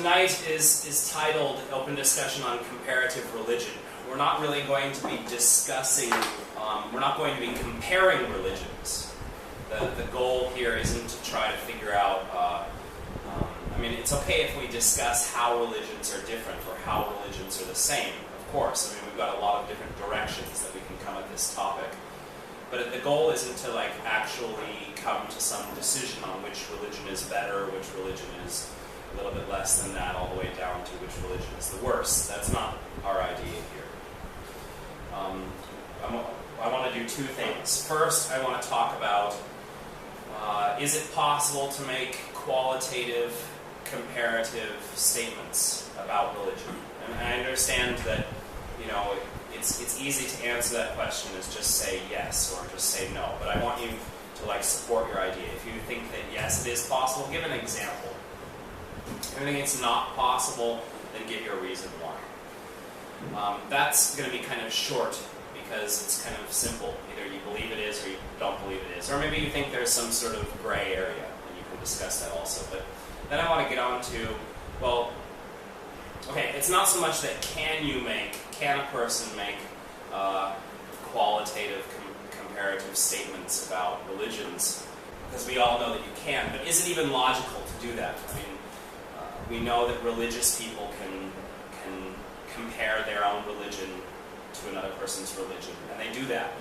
tonight is titled Open Discussion on Comparative Religion. We're not really going to be discussing, we're not going to be comparing religions. The goal here isn't to try to figure out, I mean, it's okay if we discuss how religions are different or how religions are the same, of course. I mean, we've got a lot of different directions that we can come at this topic. But the goal isn't to actually come to some decision on which religion is better, which religion is a little bit less than that, all the way down to which religion is the worst. That's not our idea here. I want to do two things. First, I want to talk about, is it possible to make qualitative, comparative statements about religion? And I understand that, it's easy to answer that question as just say yes or just say no. But I want you to support your idea. If you think that yes, it is possible, give an example. If you think it's not possible, then give your reason why. That's going to be kind of short because it's kind of simple. Either you believe it is or you don't believe it is. Or maybe you think there's some sort of gray area, and you can discuss that also. But then I want to get on to, well, okay, it's not so much that can a person make qualitative, comparative statements about religions, because we all know that you can, but is it even logical to do that? I mean, we know that religious people can compare their own religion to another person's religion, and they do that,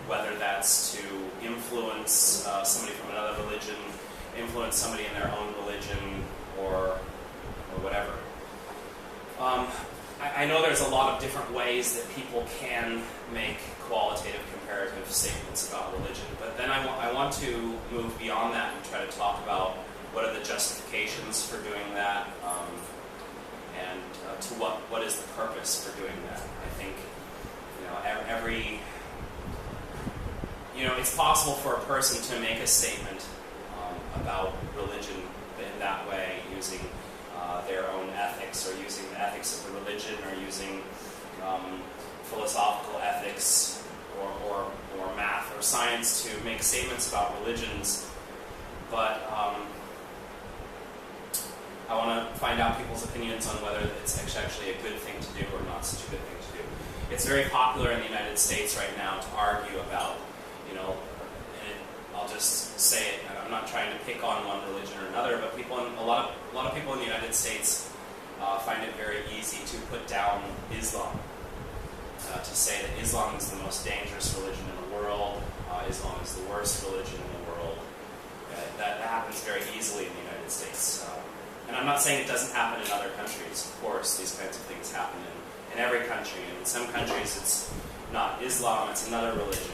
whether that's to influence somebody from another religion, influence somebody in their own religion, or whatever. I know there's a lot of different ways that people can make qualitative, comparative statements about religion, but then I want to move beyond that and try to talk about what are the justifications for doing that, and to what is the purpose for doing that. I think it's possible for a person to make a statement about religion in that way, using their own ethics, or using the ethics of the religion, or using philosophical ethics, or math or science to make statements about religions. But I want to find out people's opinions on whether it's actually a good thing to do or not such a good thing to do. It's very popular in the United States right now to argue about, and I'll just say it, and I'm not trying to pick on one religion or another, but a lot of people in the United States find it very easy to put down Islam, to say that Islam is the most dangerous religion in the world, Islam is the worst religion in the world. That happens very easily in the United States. And I'm not saying it doesn't happen in other countries. Of course, these kinds of things happen in every country. And in some countries, it's not Islam, it's another religion.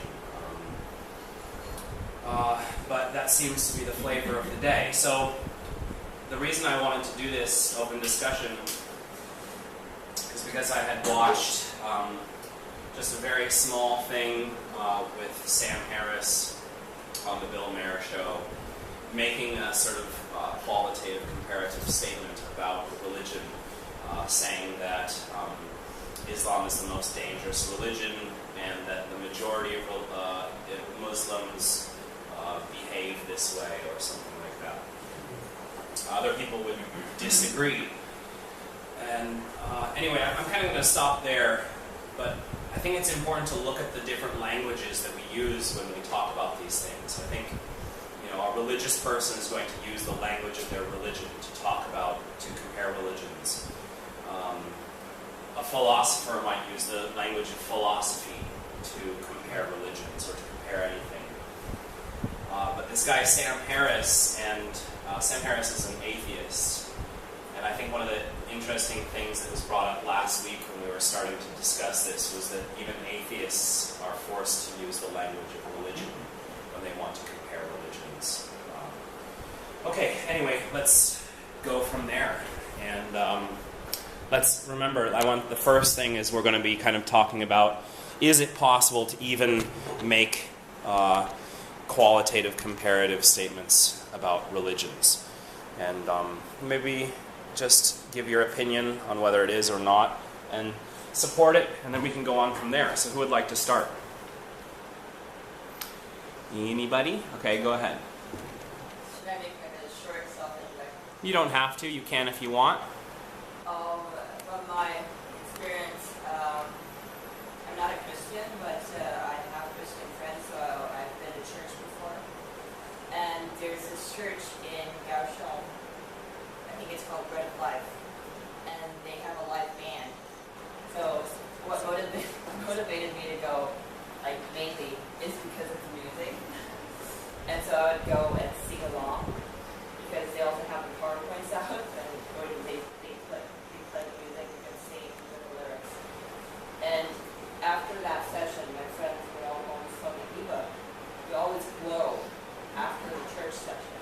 But that seems to be the flavor of the day. So the reason I wanted to do this open discussion is because I had watched just a very small thing with Sam Harris on the Bill Maher show, making a sort of qualitative, comparative statement about religion, saying that Islam is the most dangerous religion, and that the majority of Muslims behave this way, or something like that. Other people would disagree. And anyway, I'm kind of going to stop there, but I think it's important to look at the different languages that we use when we talk about these things. I think a religious person is going to use the language of their religion to compare religions. A philosopher might use the language of philosophy to compare religions or to compare anything. But this guy, Sam Harris, Sam Harris is an atheist. And I think one of the interesting things that was brought up last week when we were starting to discuss this was that even atheists are forced to use the language of religion when they want to compare religions. Okay, anyway, let's go from there. And let's remember, the first thing is we're going to be kind of talking about, is it possible to even make qualitative, comparative statements about religions? And maybe just give your opinion on whether it is or not, and support it, and then we can go on from there. So who would like to start? Anybody? Okay, go ahead. Should I make a short self-introduction? You don't have to. You can if you want. Christian, but I have Christian friends, so I've been to church before. And there's this church in Kaohsiung, I think it's called Bread of Life, and they have a live band. So what motivated me to go, like, mainly is because of the music. And so I would go and sing along, because they also have the PowerPoints out, and they play the music and sing with the lyrics. And after that session, my friends would always tell me, Eva, you always glow after the church session.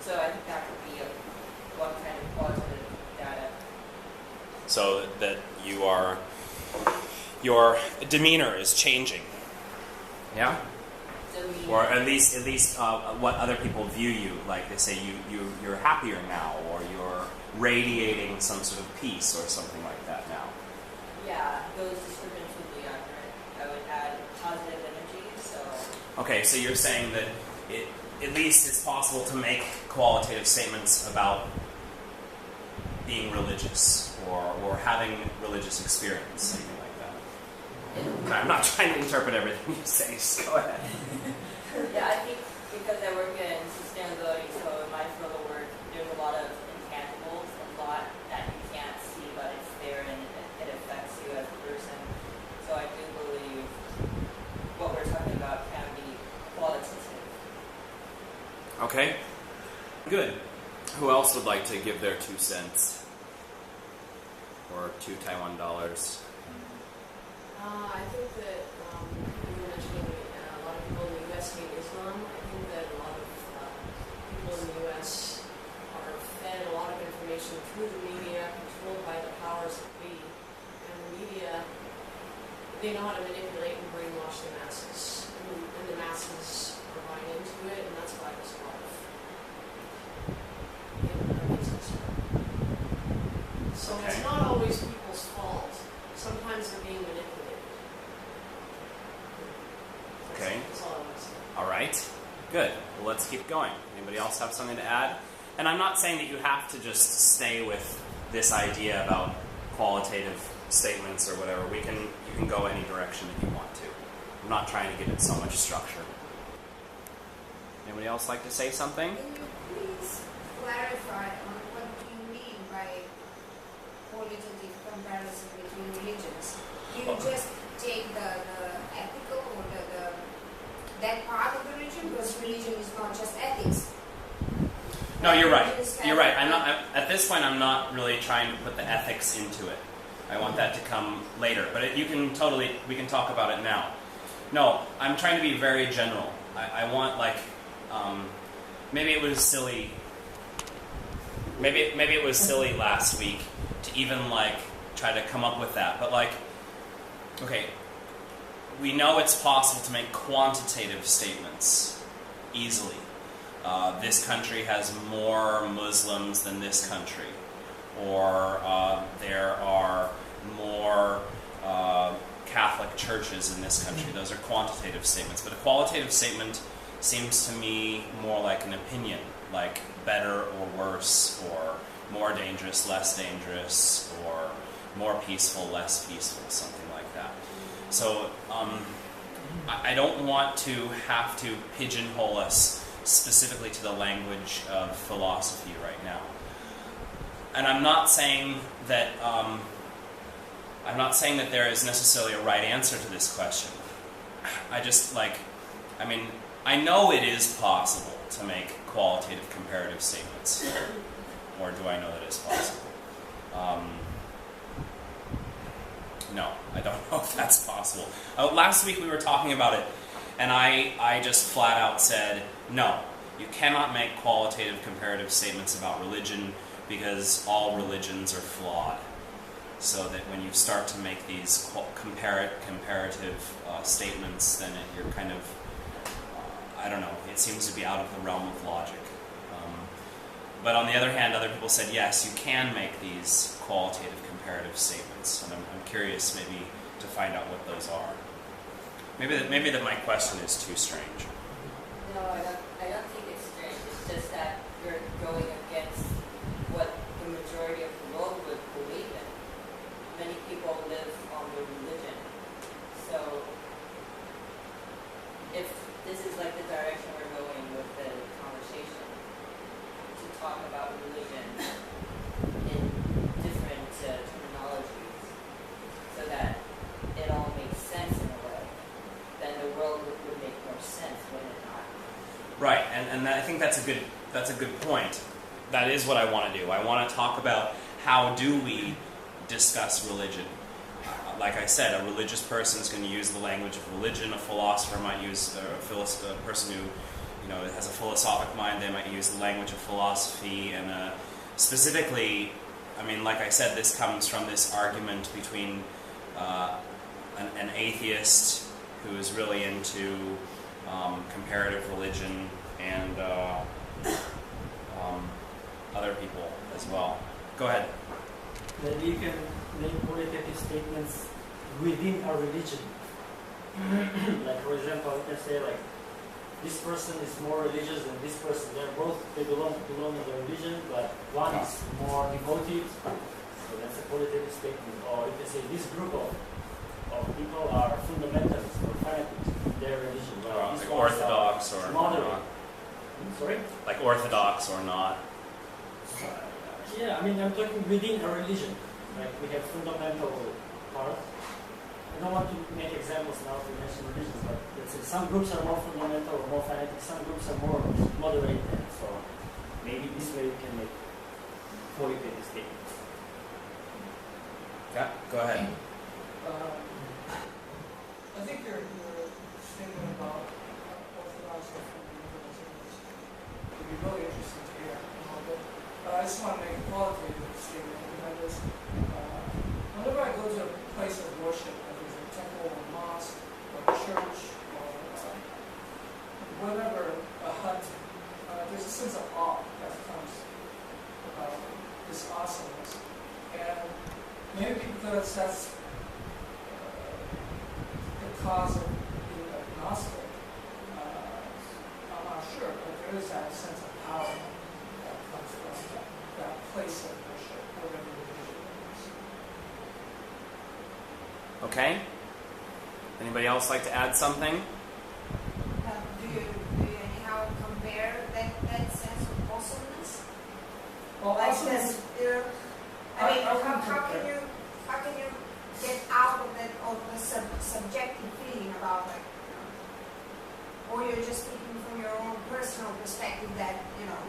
So I think that could be one kind of qualitative data. So that your demeanor is changing. Yeah? Demeanor. Or at least what other people view you, like they say you're happier now, or you're radiating some sort of peace or something like that now. Yeah, those descriptions would be accurate. I would add positive energy, so... Okay, so you're saying that at least it's possible to make qualitative statements about being religious or having religious experience, something like that. I'm not trying to interpret everything you say, just go ahead. Yeah, I think because I work in sustainability, so in my field of work, there's a lot of intangibles, a lot that you can't see, but it's there and it affects you as a person. So I do believe what we're talking about can be qualitative. Okay, good. Who else would like to give their 2 cents? Or 2 Taiwan dollars? I think that you were mentioning a lot of people in the U.S. hate Islam. I think that a lot of people in the U.S. are fed a lot of information through the media, controlled by the powers that be. And the media, they know how to manipulate and brainwash the masses. And the masses are buying into it, and that's why there's a lot of So Okay. It's not always people's fault. Sometimes they're being manipulated. Okay. That's all I want to say. All right, good. Well, let's keep going. Anybody else have something to add? And I'm not saying that you have to just stay with this idea about qualitative statements or whatever. You can go any direction that you want to. I'm not trying to give it so much structure. Anybody else like to say something? Can you please clarify on what you mean by qualitative comparison between religions? Do you just take the ethical or that part of the religion, because religion is not just ethics? No, you're right. You're right. At this point, I'm not really trying to put the ethics into it. I want that to come later. But we can talk about it now. No, I'm trying to be very general. I want, like, maybe it was silly. Maybe it was silly last week to even, like, try to come up with that. But, like, okay, we know it's possible to make quantitative statements easily. This country has more Muslims than this country, or there are more Catholic churches in this country. Those are quantitative statements. But a qualitative statement seems to me more like an opinion, like better or worse, or more dangerous, less dangerous, or more peaceful, less peaceful, something like that. So I don't want to have to pigeonhole us specifically to the language of philosophy right now. And I'm not saying that there is necessarily a right answer to this question. I know it is possible to make qualitative comparative statements. Or do I know that it's possible? No, I don't know if that's possible. Last week we were talking about it, and I just flat out said, no, you cannot make qualitative comparative statements about religion because all religions are flawed. So that when you start to make these comparative statements, then you're kind of, I don't know, it seems to be out of the realm of logic. But on the other hand, other people said, yes, you can make these qualitative comparative statements. And I'm curious maybe to find out what those are. Maybe that my question is too strange. No, I don't think it's strange. It's just that you're going against what the majority of the world would believe in. Many people live on their religion. So talk about religion in different terminologies so that it all makes sense in a way, then the world would make more sense, wouldn't it not? Right, and I think that's a good point. That is what I want to do. I want to talk about how do we discuss religion. Like I said, a religious person is going to use the language of religion. A philosopher might use a person who, has a philosophic mind. They might use the language of philosophy. And specifically, like I said, this comes from this argument between an atheist who is really into comparative religion and other people as well. Go ahead. Then you can make qualitative statements within a religion. Like, for example, you can say, like, this person is more religious than this person. They belong to the religion, but one is more devoted. So that's a qualitative statement. Or you can say this group of people are fundamentalists or fanatics in their religion. Like orthodox or moderate. not. Sorry? Like orthodox or not. Yeah, I'm talking within a religion. Like, we have fundamental part. I don't want to make examples now to mention religions, but let's say some groups are more fundamental or more fanatic, some groups are more moderate, and so maybe this way we can make qualitative statements. Yeah, go ahead. I think your statement about orthodox or fundamentalism would be really interesting to hear. I just want to make a qualitative statement behind this. Whenever I go to a place of worship, whether it's a temple or a mosque or a church or whatever, a hut, there's a sense of awe that comes about this awesomeness. And maybe because that's the cause of being agnostic, I'm not sure, but there is that sense of power that comes from that place of worship, whatever religion it is. Okay. Anybody else like to add something? Do you anyhow compare that sense of awesomeness? Well, Like awesomeness, this, I how can you get out of that subjective feeling about, like, or you're just speaking from your own personal perspective that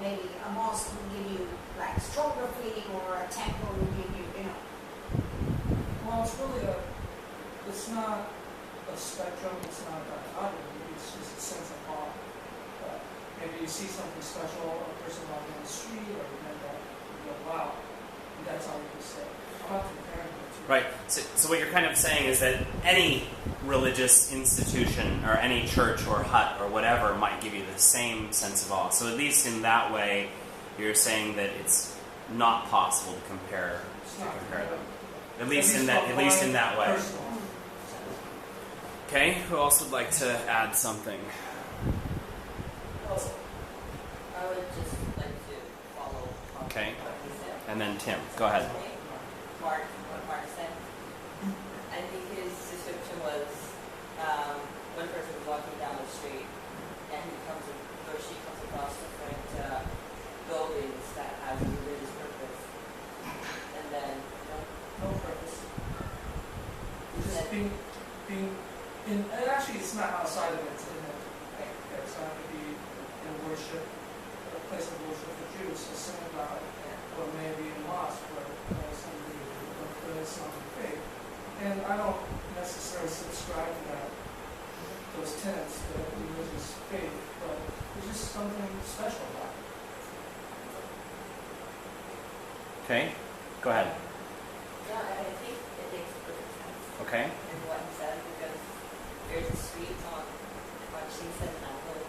maybe a mosque will give you like stronger feeling or a temple will give you well, it's not a spectrum, it's not a dichotomy, it's just a sense of awe. Maybe you see something special, a person walking on the street, or you met that, you go, wow, and that's all you can say. I'm not comparing the two. Right. So what you're kind of saying is that any religious institution or any church or hut or whatever might give you the same sense of awe. So at least in that way, you're saying that it's not possible to compare them. At least in that way. Personal. Okay. Who else would like to add something? Well, I would just like to follow Okay. what he said. And then Tim, go ahead. What Mark said. I think his description was one person was walking down the street and she comes across different buildings that have a religious purpose. And then, no purpose. Just being and actually it's not outside of it, it's in it. Right. It's not to be in worship, a place of worship for Jews, a synagogue, or maybe a mosque where somebody will some faith. And I don't necessarily subscribe to those tenets, the religious faith, but there's just something special about it. Okay. Go ahead. Yeah, I think it makes perfect sense. Okay. In what he said, because there's a street on Shinsen Mountain,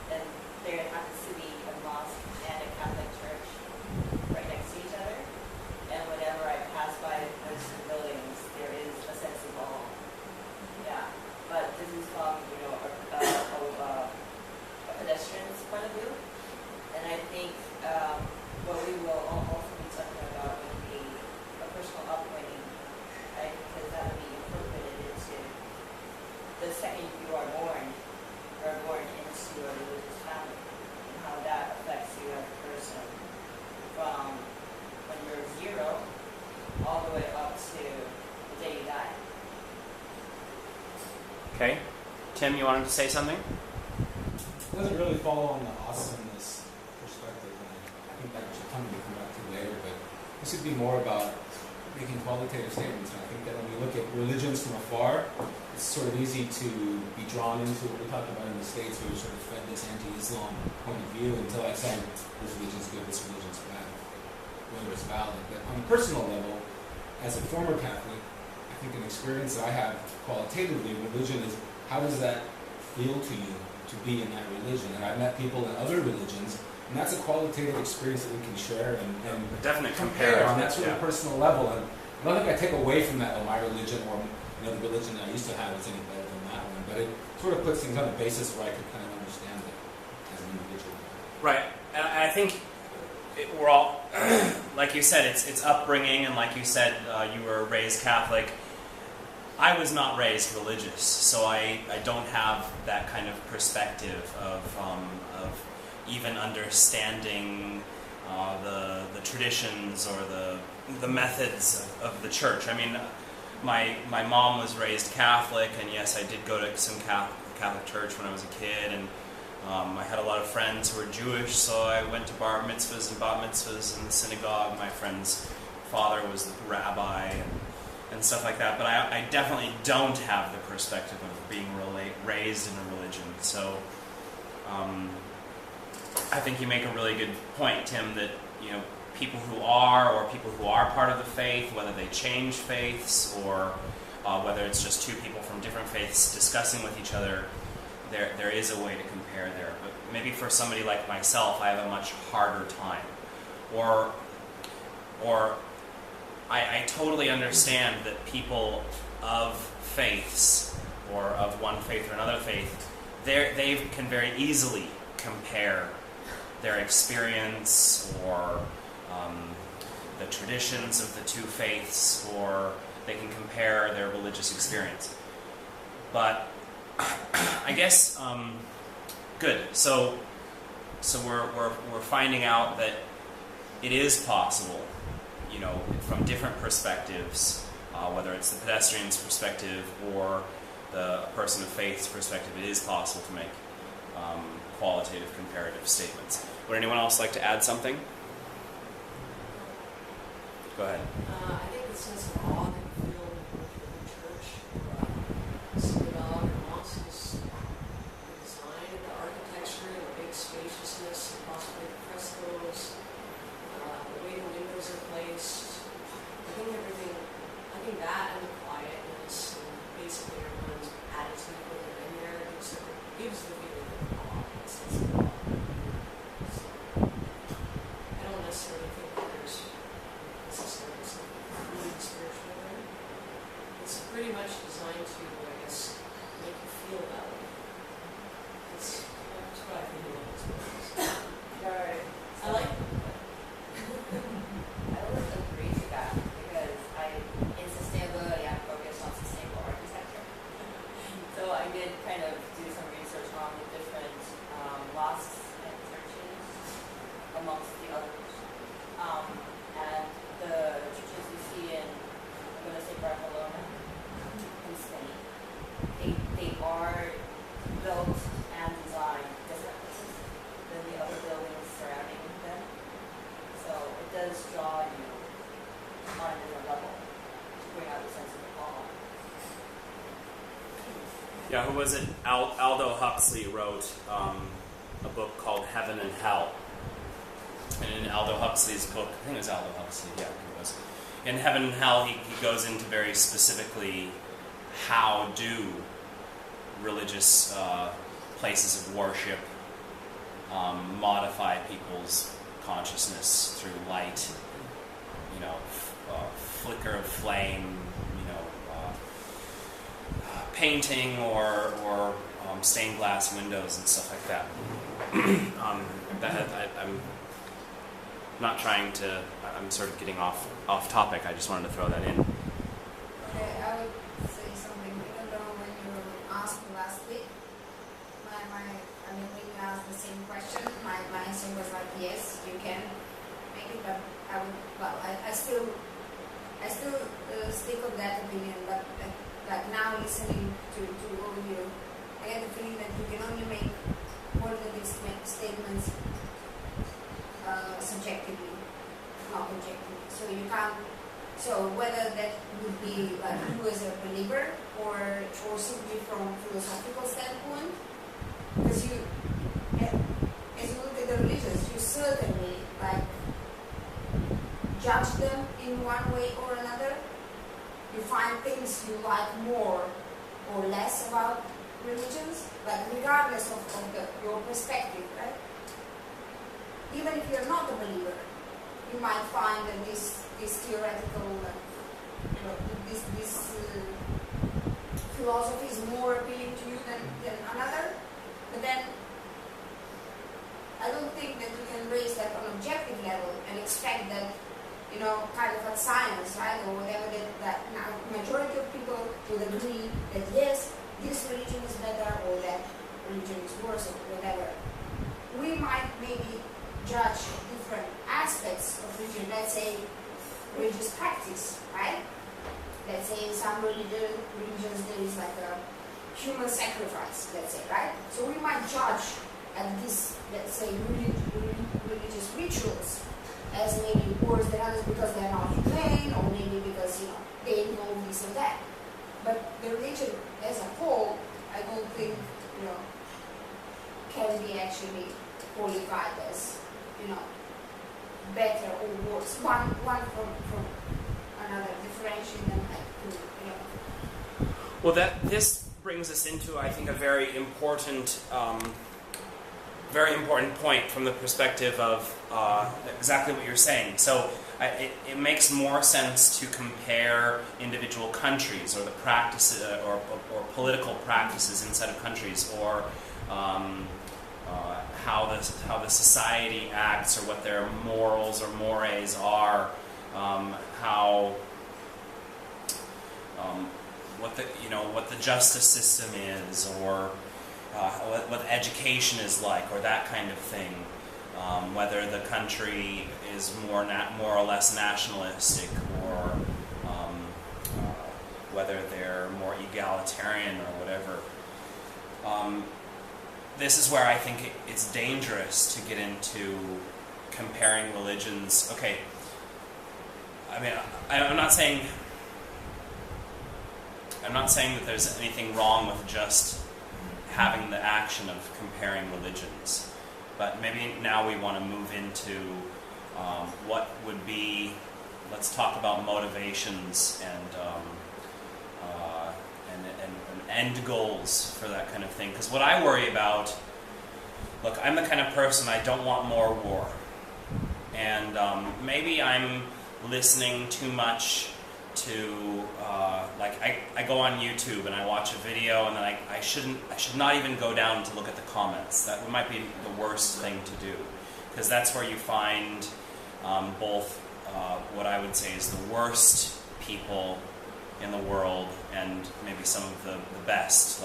and there happens to be a mosque and a Catholic church right next to each other. And whenever I pass by those two buildings, there is a sense of awe. Yeah, but this is from a pedestrian's point of view, and I think what we will also be talking about will be a personal upbringing, right? Because that will be incorporated into the second you are born into a religious family, and how that affects you as a person. Okay. Tim, you wanted to say something? It doesn't really follow on the awesomeness perspective, and I think that should come back to later, but this would be more about making qualitative statements. And I think that when we look at religions from afar, it's sort of easy to be drawn into what we talked about in the States, where we're sort of fed this anti-Islam point of view until I say this religion's good, this religion's bad, whether it's valid. But on a personal level, as a former Catholic, I think an experience that I have qualitatively in religion is how does that feel to you to be in that religion? And I've met people in other religions, and that's a qualitative experience that we can share and Definitely compare on that sort yeah. of personal level. And I don't think I take away from that, my religion or the religion that I used to have is any better than that one. But it sort of puts things on a basis where I can kind of understand it as an individual. Right. And I think we're all, like you said, it's upbringing, and like you said, you were raised Catholic. I was not raised religious, so I don't have that kind of perspective of even understanding the traditions or the methods of the church. I mean, my mom was raised Catholic, and yes, I did go to some Catholic church when I was a kid, and I had a lot of friends who were Jewish, so I went to bar mitzvahs and bat mitzvahs in the synagogue. My friend's father was the rabbi and stuff like that, but I definitely don't have the perspective of being raised in a religion. So I think you make a really good point, Tim, that people who are part of the faith, whether they change faiths or whether it's just two people from different faiths discussing with each other, there is a way to compare there. But maybe for somebody like myself, I have a much harder time. Or I totally understand that people of faiths, or of one faith or another faith, they can very easily compare their experience or the traditions of the two faiths, or they can compare their religious experience. But I guess good. So we're finding out that it is possible, from different perspectives, whether it's the pedestrian's perspective or the person of faith's perspective, it is possible to make qualitative comparative statements. Would anyone else like to add something? Go ahead. I think the sense of awe that you feel when you go to a church or a synagogue or mosque is the design, the architecture, the big spaciousness, possibly the frescoes, the way the windows are placed. I think that and the quietness and basically everyone's attitude when they're in there gives the feeling of awe, a sense of awe. So, I don't necessarily think that there's necessarily something really spiritual there. It's pretty much designed to, I guess, make you feel that way. That's what I think of this place. Right. I like I would agree to that because in sustainability, I'm focused on sustainable architecture. So I did kind of do some research on the different mosques and churches amongst the others. And the churches you see in, I'm going to say Barcelona, in Spain, they are built and designed differently than the other buildings surrounding them. So it does draw you on a different level to bring out the sense of awe. Yeah, who was it? Aldo Huxley wrote a book called Heaven and Hell. And in Aldo Huxley's book, I think it was Aldo Huxley, yeah, it was. In Heaven and Hell, he goes into very specifically how do religious places of worship modify people's consciousness through light, flicker of flame, painting or stained glass windows and stuff like that. I'm not trying to. I'm sort of getting off topic. I just wanted to throw that in. Okay, I would say something. Even though when you asked me last week, when you asked the same question, my answer was like, yes, you can make it, but I still stick on that opinion. But like now listening to all of you, I get the feeling that you can only make qualitative statements subjectively, not objectively. So you can't. So whether that would be like you as a believer or simply from philosophical standpoint, because you, as you look at the religions, you certainly like judge them in one way or another. You find things you like more or less about religions, like regardless of your perspective, right? Even if you're not a believer, you might find that this theoretical, this philosophy is more appealing to you than another. But then, I don't think that you can raise that on objective level and expect that, kind of like science, right, or whatever, that now majority of people will agree that yes, this religion is better or that religion is worse or whatever. We might maybe judge different aspects of religion, let's say religious practice, right? Let's say in some religions there is like a human sacrifice, let's say, right? So we might judge at this, let's say, religious rituals as maybe worse than others because they're not humane, or maybe because they involve this and that. But the religion as a whole, I don't think can be actually qualified as better or worse. One from another, differentiate them Well, this brings us into, I think, a very important point from the perspective of exactly what you're saying. So it makes more sense to compare individual countries or the practices or political practices inside of countries, or how the society acts, or what their morals or mores are, what the justice system is, or what education is like, or that kind of thing. Whether the country is more or less nationalistic, or whether they're more egalitarian or whatever. This is where I think it's dangerous to get into comparing religions. Okay, I mean, I'm not saying that there's anything wrong with just having the action of comparing religions. But maybe now we want to move into what would be, let's talk about motivations and end goals for that kind of thing. Because what I worry about, look, I'm the kind of person, I don't want more war. And maybe I'm listening too much to, I go on YouTube and I watch a video, and then I should not even go down to look at the comments. That might be the worst thing to do, because that's where you find both what I would say is the worst people in the world and maybe some of the best,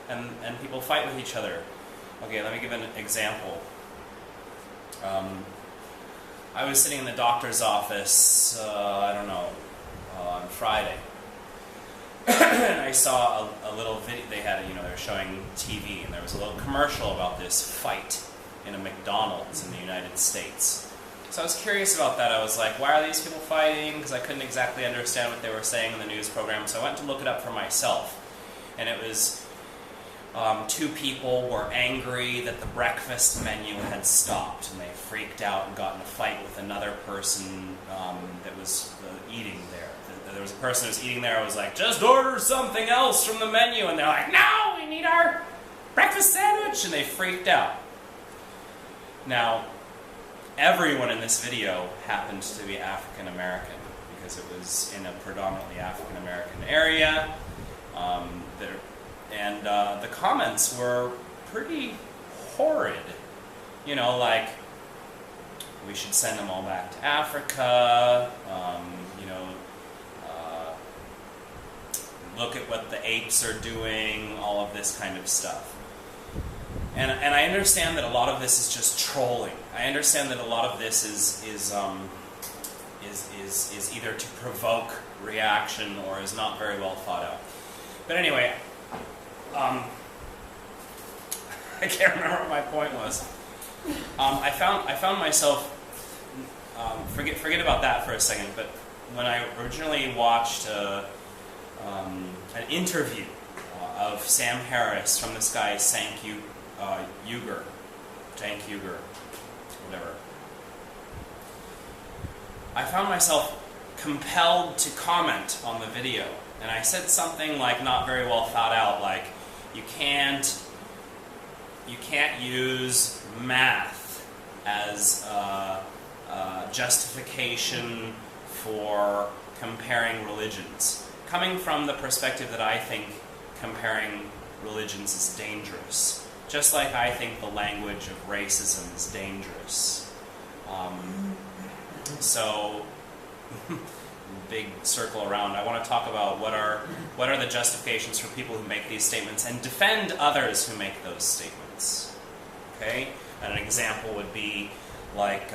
and people fight with each other. Okay, let me give an example. I was sitting in the doctor's office, on Friday, and I saw a little video. They had, they were showing TV, and there was a little commercial about this fight in a McDonald's in the United States. So I was curious about that. I was like, why are these people fighting? Because I couldn't exactly understand what they were saying in the news program, so I went to look it up for myself. And it was two people were angry that the breakfast menu had stopped, and they freaked out and got in a fight with another person that was eating there. There was a person who was eating there who was like, just order something else from the menu, and they're like, no, we need our breakfast sandwich, and they freaked out. Now, everyone in this video happened to be African American, because it was in a predominantly African American area. The comments were pretty horrid. Like, we should send them all back to Africa. Look at what the apes are doing. All of this kind of stuff. And I understand that a lot of this is just trolling. I understand that a lot of this is either to provoke reaction or is not very well thought out. But anyway, I can't remember what my point was. I found myself forget about that for a second. But when I originally watched an interview of Sam Harris from this guy Uyghur, whatever, I found myself compelled to comment on the video, and I said something like not very well thought out, like you can't use math as justification for comparing religions, coming from the perspective that I think comparing religions is dangerous, just like I think the language of racism is dangerous. So, big circle around. I want to talk about what are the justifications for people who make these statements and defend others who make those statements. Okay, and an example would be like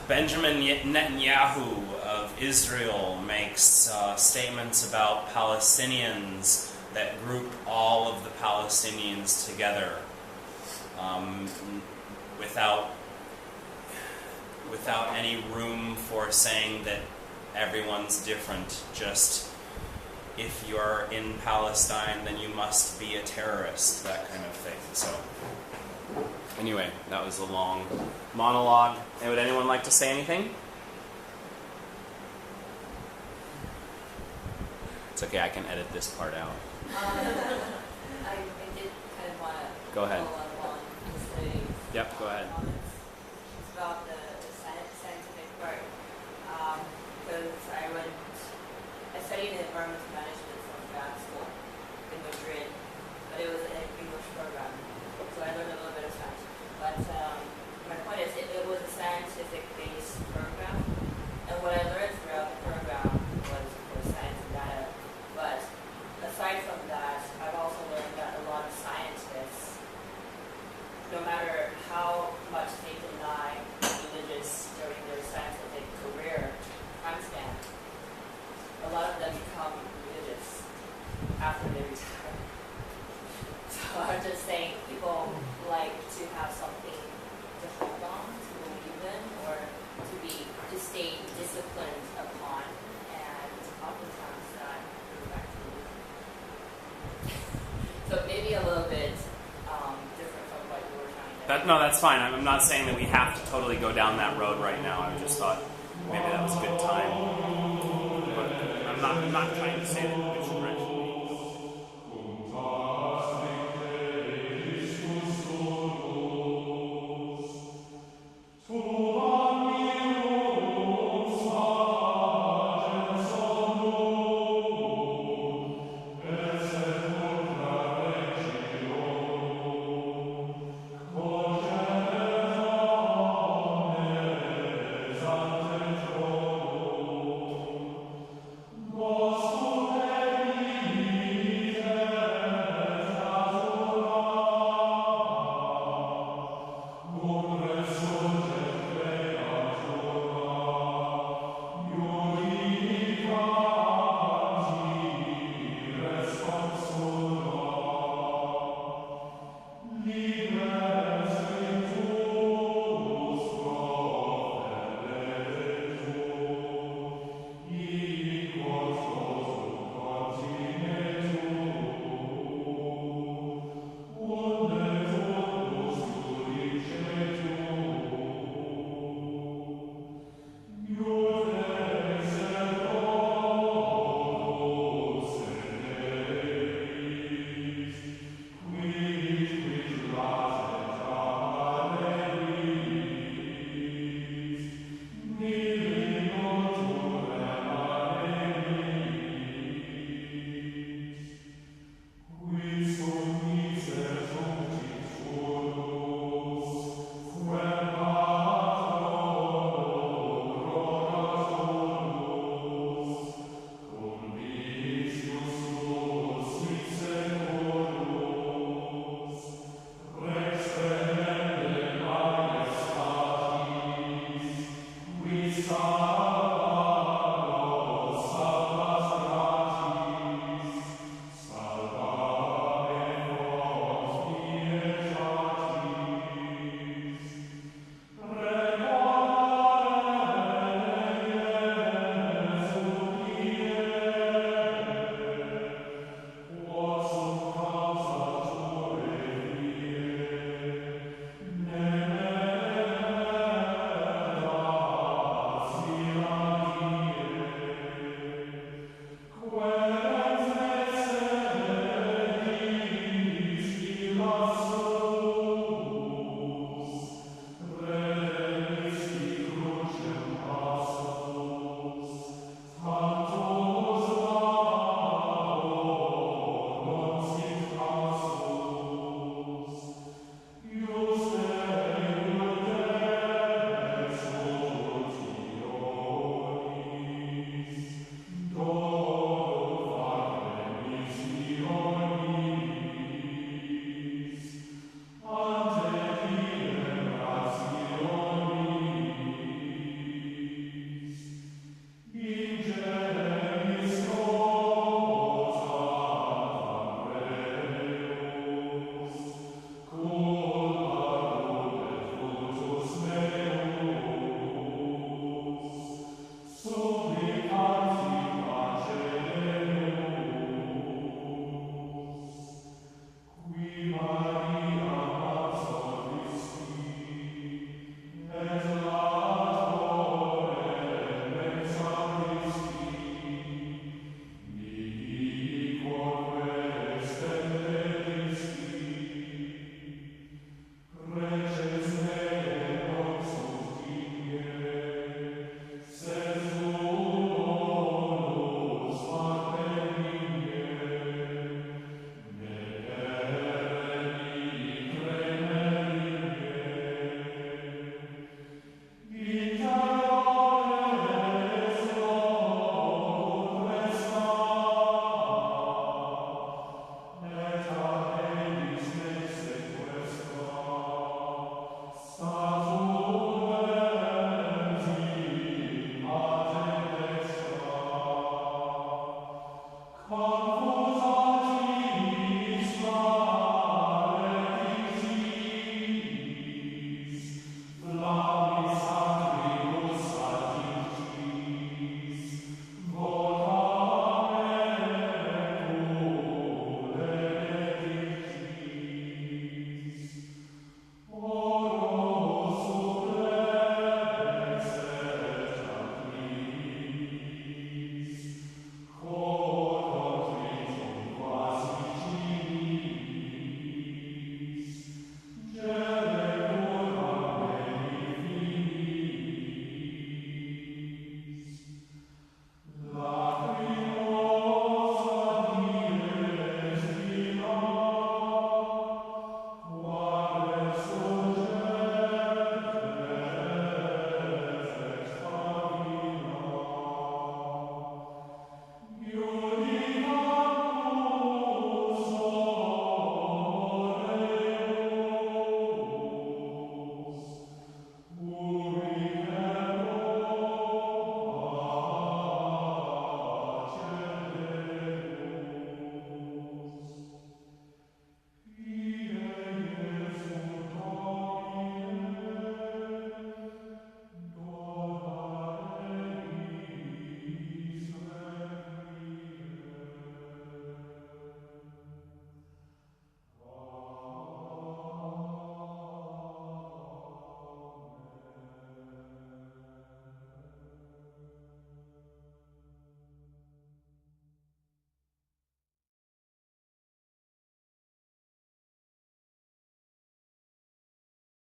Benjamin Netanyahu of Israel makes statements about Palestinians that group all of the Palestinians together without any room for saying that everyone's different. Just if you're in Palestine, then you must be a terrorist, that kind of thing. So anyway, that was a long monologue. And would anyone like to say anything? It's okay, I can edit this part out. I did kind of want to Go ahead. follow up on the Yep, go ahead. comments. It's about the scientific part. Because I studied environmental management from grad school in Madrid, but it was an English program, so I learned a little bit of Spanish. But my point is, it was a scientific-based program, and what I learned throughout the program was, of course, science and data. But aside from that, I've also learned that a lot of scientists, no matter how much they deny religious during their scientific career time span, a lot of them become religious after they retire. So I'm just saying, people like to have something to hold on, to believe in, or to stay disciplined upon, and oftentimes that goes back to religion. So maybe a little bit different from what you were trying to. No, that's fine. I'm not saying that we have to totally go down that road right now. I just thought maybe that was a good time. But I'm not trying to say that